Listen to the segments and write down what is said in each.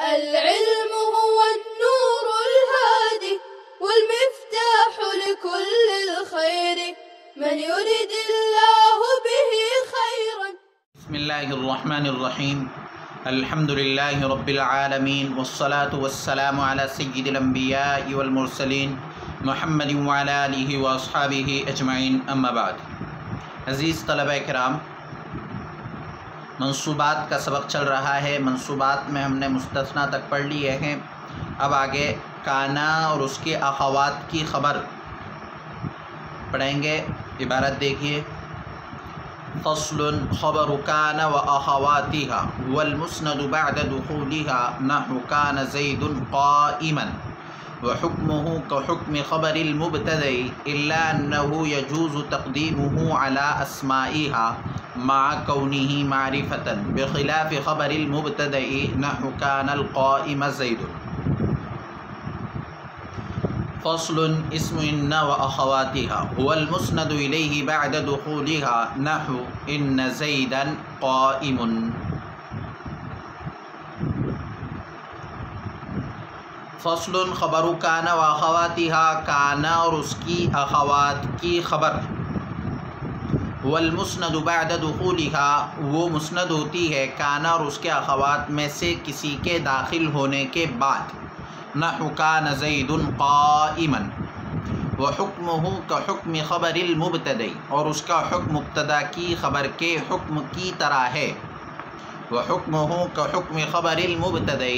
العلم هو النور الهادي والمفتاح لكل الخير من يرد الله به خيرا. بسم الله الرحمن الرحيم. الحمد لله رب العالمين والصلاة والسلام على سيد الأنبياء والمرسلين محمد وعلى آله وأصحابه أجمعين أما بعد. عزیز طلبہ کرام، منصوبات کا سبق چل رہا ہے. منصوبات میں ہم نے مستثنا تک پڑھ لیے ہیں. اب آگے کانا اور اس کے اخوات کی خبر پڑھیں گے. عبارت دیکھیے. فصل خبر کان و اخواتها والمسند بعد دخولها نحو کان زید قائما وحكمه كحكم خبر المبتدأ إلا أنه يجوز تقديمه على أسمائها مع كونه معرفة بخلاف خبر المبتدأ نحو كان القائم زيد. فصل اسم إن وأخواتها هو المسند إليه بعد دخولها نحو إن زيدا قائم. فصل خبر کانا و اخواتها، کانا اور اس کی اخوات کی خبر. والمسند بعد دخولها، وہ مسند ہوتی ہے کانا اور اس کے اخوات میں سے کسی کے داخل ہونے کے بعد. نحو کان زید قائما وحکمہ کحکم خبر المبتدأ، اور اس کا حکم مبتدا کی خبر کے حکم کی طرح ہے. وحکمہ کحکم خبر المبتدأ،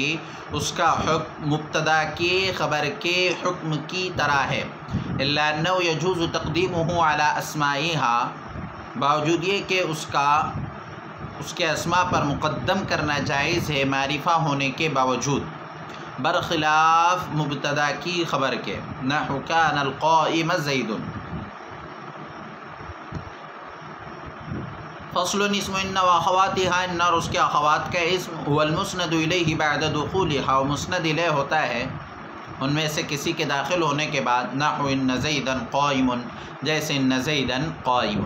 اس کا حکم مبتدا کی خبر کے حکم کی طرح ہے. الا انہ یجوز تقدیمہ علی اسمائها، باوجود یہ کہ اس کے اسماء پر مقدم کرنا جائز ہے معرفہ ہونے کے باوجود، برخلاف مبتدا کی خبر کے. نحو کان القائم زید. فصل اسم ان و اخواتها، ان اور اس کے اخوات کا اسم. هو المسند الیہ بعد دخولها، و مسند الیہ ہوتا ہے ان میں سے کسی کے داخل ہونے کے بعد. نحو ان زیدا قائم، جیسے ان زیدا قائم.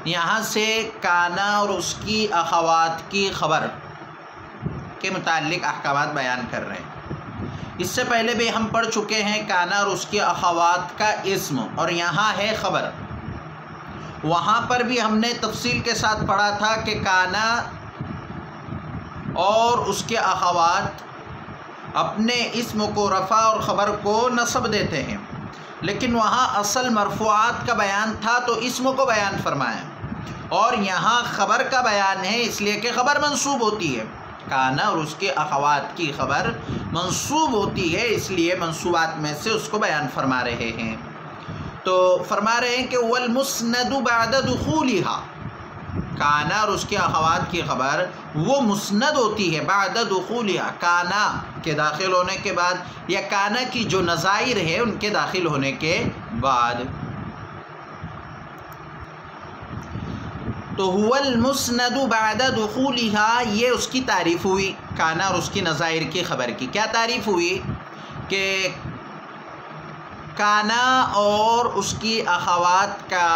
یہاں سے کانا اور اس کی اخوات کی خبر کے متعلق احکامات بیان کر رہے ہیں. اس سے پہلے بھی ہم پڑھ چکے ہیں کانا اور اس کی اخوات کا اسم، اور یہاں ہے خبر. وہاں پر بھی ہم نے تفصیل کے ساتھ پڑھا تھا کہ کانا اور اس کے اخوات اپنے اسم کو رفع اور خبر کو نصب دیتے ہیں، لیکن وہاں اصل مرفوعات کا بیان تھا تو اسم کو بیان فرمایا، اور یہاں خبر کا بیان ہے اس لیے کہ خبر منصوب ہوتی ہے. کانا اور اس کے اخوات کی خبر منصوب ہوتی ہے، اس لیے منصوبات میں سے اس کو بیان فرما رہے ہیں. تو فرما رہے ہیں کہ والمسند بعد دخولها، کانا اور اس کے اخوات کی خبر وہ مسند ہوتی ہے بعد دخولها، کانا کے داخل ہونے کے بعد، یا کانا کی جو نظائر ہے ان کے داخل ہونے کے بعد. تو هو المسند بعد دخولها، یہ اس کی تعریف ہوئی کانا اور اس کی نظائر کی خبر کی. کیا تعریف ہوئی؟ کہ کانا اور اس کی اخوات کا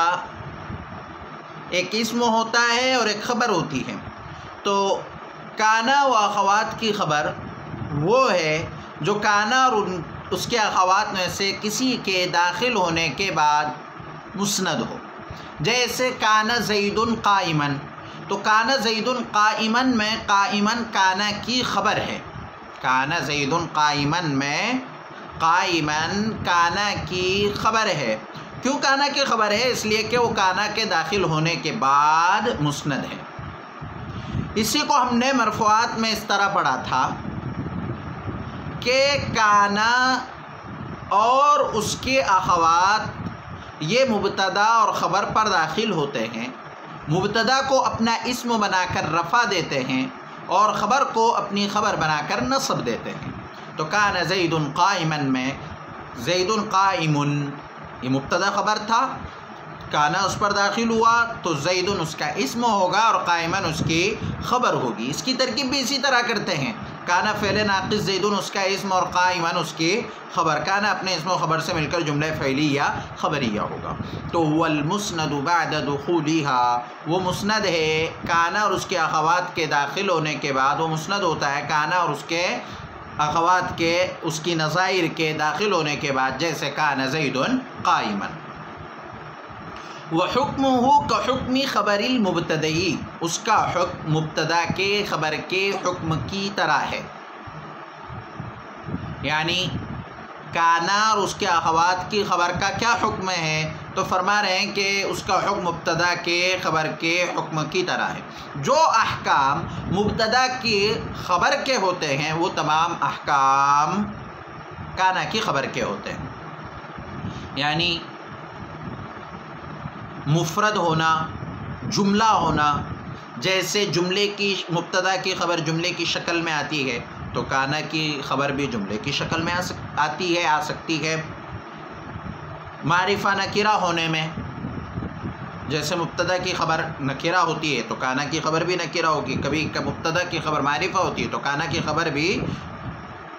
ایک اسم ہوتا ہے اور ایک خبر ہوتی ہے. تو کانا و اخوات کی خبر وہ ہے جو کانا اور اس کے اخوات میں سے کسی کے داخل ہونے کے بعد مسند ہو. جیسے کانا زید قائما، تو کانا زید قائما میں قائما کانا کی خبر ہے. کانا زید قائما میں قائما کانا کی خبر ہے. کیوں کانا کی خبر ہے؟ اس لیے کہ وہ کانا کے داخل ہونے کے بعد مسند ہے. اسی کو ہم نے مرفوعات میں اس طرح پڑھا تھا کہ کانا اور اس کے اخوات یہ مبتدا اور خبر پر داخل ہوتے ہیں. مبتدا کو اپنا اسم بنا کر رفع دیتے ہیں اور خبر کو اپنی خبر بنا کر نصب دیتے ہیں. تو کان زید قائما میں زید قائم یہ مبتدا خبر تھا، کانا اس پر داخل ہوا تو زید اس کا اسم ہوگا اور قائما اس کی خبر ہوگی. اس کی ترکیب بھی اسی طرح کرتے ہیں. کانا فعل ناقص زیدن اس کا اسم اور قائمن اس کی خبر. کانا اپنے اسم و خبر سے مل کر جملہ فعلی یا خبریہ ہوگا. تو هو المسند بعد دخولها، وہ مسند ہے کانا اور اس کے اخوات کے داخل ہونے کے بعد. وہ مسند ہوتا ہے کانا اور اس کے اخوات کے اس کی نظائر کے داخل ہونے کے بعد، جیسے کانا زید قائما. وحکمہ کحکم خبر المبتدئی، اس کا حکم مبتدا کے خبر کے حکم کی طرح ہے. یعنی کانا اور اس کے اخوات کی خبر کا کیا حکم ہے؟ تو فرما رہے ہیں کہ اس کا حکم مبتدا کے خبر کے حکم کی طرح ہے. جو احکام مبتدا کی خبر کے ہوتے ہیں وہ تمام احکام کانا کی خبر کے ہوتے ہیں. یعنی مفرد ہونا، جملہ ہونا، جیسے جملے کی مبتدا کی خبر جملے کی شکل میں آتی ہے تو کانا کی خبر بھی جملے کی شکل میں آ سکتی ہے. معرفہ نکرہ ہونے میں، جیسے مبتدا کی خبر نکرہ ہوتی ہے تو کانا کی خبر بھی نکرہ ہوگی. کبھی مبتدا کی خبر معرفہ ہوتی ہے تو کانا کی خبر بھی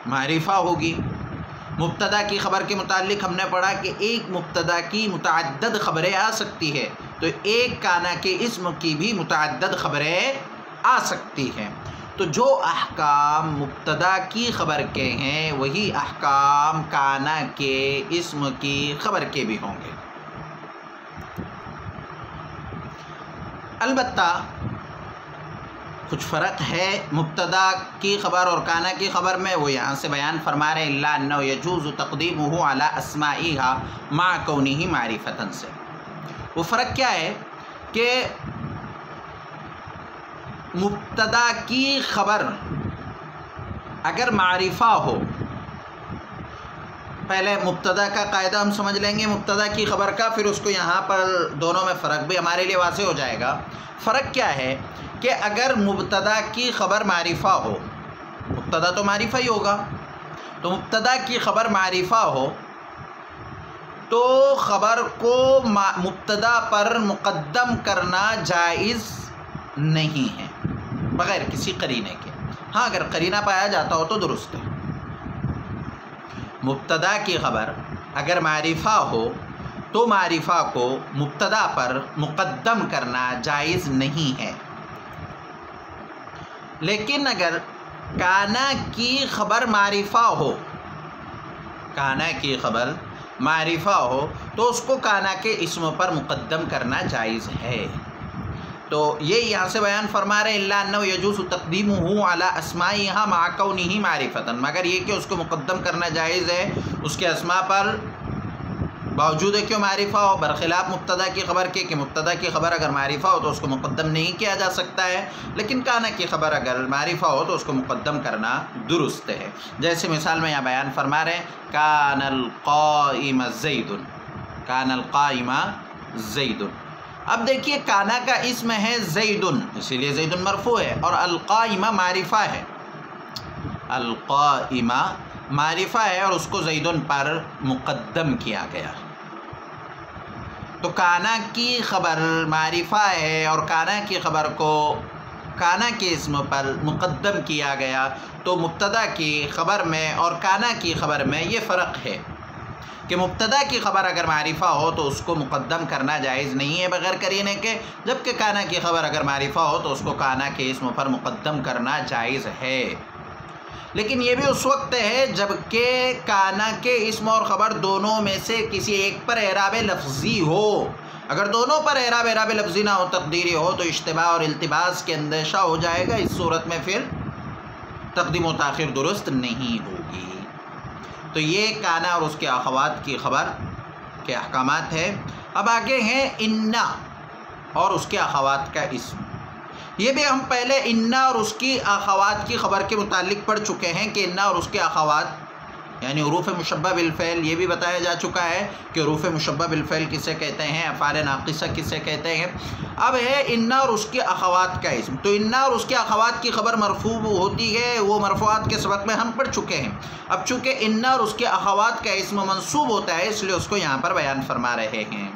معرفہ ہوگی. مبتدا کی خبر کے متعلق ہم نے پڑھا کہ ایک مبتدا کی متعدد خبریں آ سکتی ہے، تو ایک کانا کے اسم کی بھی متعدد خبریں آ سکتی ہیں. تو جو احکام مبتدا کی خبر کے ہیں وہی احکام کانا کے اسم کی خبر کے بھی ہوں گے. البتہ کچھ فرق ہے مبتدا کی خبر اور کانا کی خبر میں، وہ یہاں سے بیان فرما رہے الا انه يجوز تقدیمه على اسمائها مع كونه معرفة سے. وہ فرق کیا ہے کہ مبتدا کی خبر اگر معرفہ ہو، پہلے مبتدا کا قاعدہ ہم سمجھ لیں گے مبتدا کی خبر کا، پھر اس کو یہاں پر دونوں میں فرق بھی ہمارے لیے واضح ہو جائے گا. فرق کیا ہے کہ اگر مبتدا کی خبر معرفہ ہو، مبتدا تو معرفہ ہی ہوگا، تو مبتدا کی خبر معرفہ ہو تو خبر کو مبتدا پر مقدم کرنا جائز نہیں ہے بغیر کسی قرینے کے. ہاں اگر قرینہ پایا جاتا ہو تو درست ہے. مبتدا کی خبر اگر معرفہ ہو تو معرفہ کو مبتدا پر مقدم کرنا جائز نہیں ہے. لیکن اگر کانا کی خبر معرفہ ہو، کانا کی خبر معرفہ ہو تو اس کو کانا کے اسم پر مقدم کرنا جائز ہے. تو یہ یہاں سے بیان فرما رہے الا انه يجوز تقدیمه على اسمائها مع كونه معرفة، مگر یہ کہ اس کو مقدم کرنا جائز ہے اس کے اسماء پر باوجود ہے کہ معرفہ ہو، برخلاف مبتدا کی خبر کے کہ مبتدا کی خبر اگر معرفہ ہو تو اس کو مقدم نہیں کیا جا سکتا ہے، لیکن کانا کی خبر اگر معرفہ ہو تو اس کو مقدم کرنا درست ہے. جیسے مثال میں یہاں بیان فرما رہے ہیں کان القائم زید، کان القائم زید. اب دیکھیے کانا کا اسم ہے زیدن، اسی لیے زیدن مرفوع ہے، اور القائمہ معرفہ ہے. القائمہ معرفہ ہے اور اس کو زیدن پر مقدم کیا گیا. تو کانا کی خبر معرفہ ہے اور کانا کی خبر کو کانا کے اسم پر مقدم کیا گیا، تو مبتدا کی خبر میں اور کانا کی خبر میں یہ فرق ہے کہ مبتدا کی خبر اگر معرفہ ہو تو اس کو مقدم کرنا جائز نہیں ہے بغیر قرینے کے، جبکہ کانا کی خبر اگر معرفہ ہو تو اس کو کانا کے اسم پر مقدم کرنا جائز ہے. لیکن یہ بھی اس وقت ہے جب کہ کانا کے اسم اور خبر دونوں میں سے کسی ایک پر اعراب لفظی ہو. اگر دونوں پر اعراب لفظی نہ ہو، تقدیری ہو، تو اشتباہ اور التباس کے اندیشہ ہو جائے گا. اس صورت میں پھر تقدیم و تاخیر درست نہیں ہوگی. تو یہ کانا اور اس کے اخوات کی خبر کے احکامات ہیں. اب آگے ہیں انا اور اس کے اخوات کا اسم. یہ بھی ہم پہلے انا اور اس کی اخوات کی خبر کے متعلق پڑھ چکے ہیں کہ انا اور اس کے اخوات یعنی حروف مشبہ بالفعل، یہ بھی بتایا جا چکا ہے کہ حروف مشبہ بالفعل کسے کہتے ہیں، افعال ناقصہ کسے کہتے ہیں. اب ہے انا اور اس کے اخوات کا اسم. تو انا اور اس کے اخوات کی خبر مرفوع ہوتی ہے، وہ مرفوعات کے سبق میں ہم پڑھ چکے ہیں. اب چونکہ انا اور اس کے اخوات کا اسم منصوب ہوتا ہے، اس لیے اس کو یہاں پر بیان فرما رہے ہیں.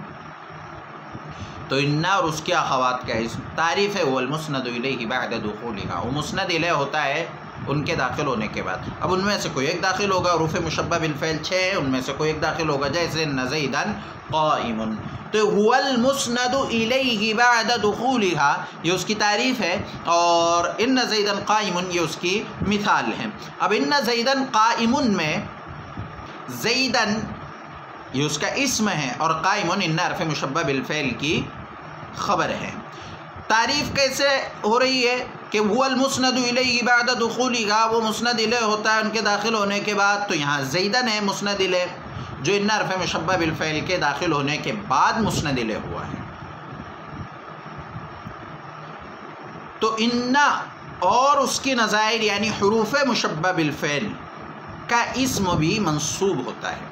تو انا اور اس کے اخوات کا اسم تعریف ہے وہ المسند الیہ بعد دخولها. وہ مسند الیہ ہوتا ہے ان کے داخل ہونے کے بعد. اب ان میں سے کوئی ایک داخل ہوگا. حروف مشبہ بالفعل 6 ان میں سے کوئی ایک داخل ہوگا. جیسے ان زیدن قائم، تو هو المسند الیہ بعد دخولها یہ اس کی تعریف ہے، اور ان زیدن قائم یہ اس کی مثال ہے. اب ان زیدن قائم میں زیدن یہ اس کا اسم ہے اور قائم ان حرف مشبہ بالفعل کی خبر ہے. تعریف کیسے ہو رہی ہے کہ هو المسند الیہ بعد دخولها، وہ مسند الیہ ہوتا ہے ان کے داخل ہونے کے بعد. تو یہاں زیدن ہے مسند الیہ جو ان حرف مشبہ بالفعل کے داخل ہونے کے بعد مسند الیہ ہوا ہے. تو ان اور اس کی نظائر یعنی حروف مشبہ بالفعل کا اسم بھی منصوب ہوتا ہے.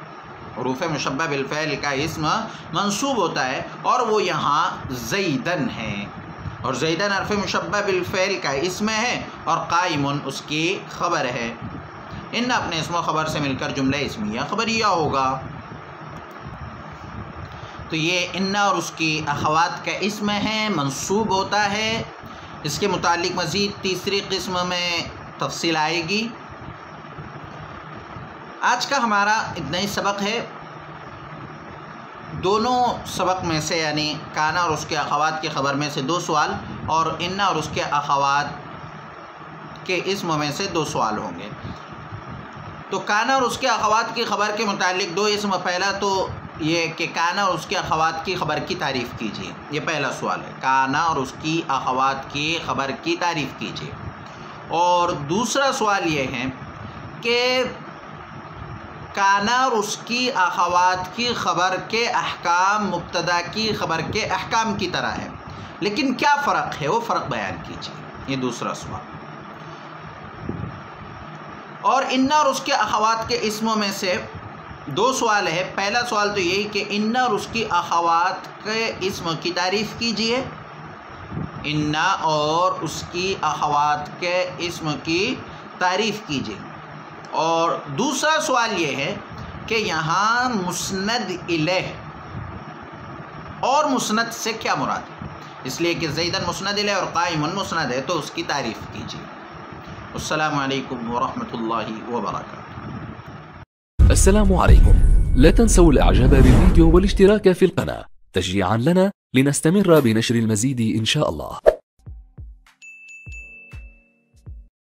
حروف مشبہ بالفعل کا اسم منصوب ہوتا ہے اور وہ یہاں زیدن ہے، اور زیدن حرف مشبہ بالفعل کا اسم ہے اور قائم اس کی خبر ہے. ان اپنے اسم و خبر سے مل کر جملہ اسمیہ خبریہ ہوگا. تو یہ ان اور اس کی اخوات کا اسم ہے، منصوب ہوتا ہے. اس کے متعلق مزید تیسری قسم میں تفصیل آئے گی. آج کا ہمارا اتنا ہی سبق ہے. دونوں سبق میں سے یعنی کانا اور اس کے اخوات کی خبر میں سے 2 سوال اور ان اور اس کے اخوات کے اسم میں سے 2 سوال ہوں گے. تو کانا اور اس کے اخوات کی خبر کے متعلق 2 اسم. پہلا تو یہ کہ کانا اور اس کے اخوات کی خبر کی تعریف کیجیے، یہ پہلا سوال ہے. کانا اور اس کی اخوات کی خبر کی تعریف کیجیے. اور دوسرا سوال یہ ہے کہ کانا اور اس کی اخوات کی خبر کے احکام مبتدا کی خبر کے احکام کی طرح ہے، لیکن کیا فرق ہے وہ فرق بیان کیجیے. یہ دوسرا سوال. اور ان اور اس کے اخوات کے اسموں میں سے 2 سوال ہے. پہلا سوال تو یہی کہ ان اور اس کی اخوات کے اسم کی تعریف کیجیے. ان اور اس کی اخوات کے اسم کی تعریف کیجیے. اور دوسرا سوال یہ ہے کہ یہاں مسند الیہ اور مسند سے کیا مراد ہے، اس لیے کہ زیدن مسند الیہ اور قائم مسند ہے، تو اس کی تعریف کیجیے. السلام علیکم ورحمۃ اللہ وبرکاتہ. السلام عليكم. لا تنسوا الاعجاب بالفيديو والاشتراك في القناة تشجيعا لنا لنستمر بنشر المزيد إن شاء الله.